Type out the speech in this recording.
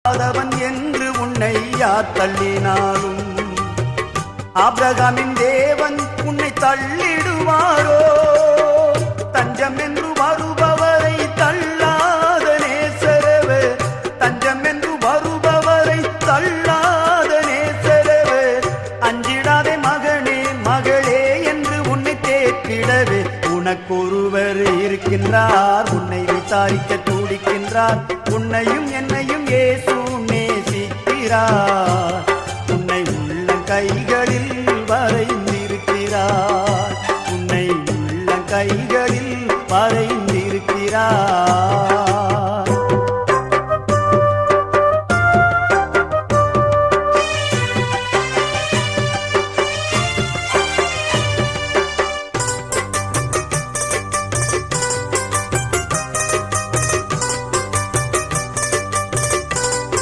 ஆதவன் என்று உன்னை யார் தள்ளினாலும் ஆபிரகாமின் தேவன் உன்னை தள்ளிடுவாரோ? தஞ்சம் என்று வருபவரை தள்ளாத நேசரவே, தஞ்சம் என்று வருபவரை தள்ளாத நேசரவே, அஞ்சிடாதே மகனே மகளே என்று உன்னை தேற்றிடவே உனக்கொருவர் இருக்கின்றார், உன்னை விசாரிக்க துடிக்கின்றார், உன்னையும் என்னையும் இயேசு நேசிக்கிறார்.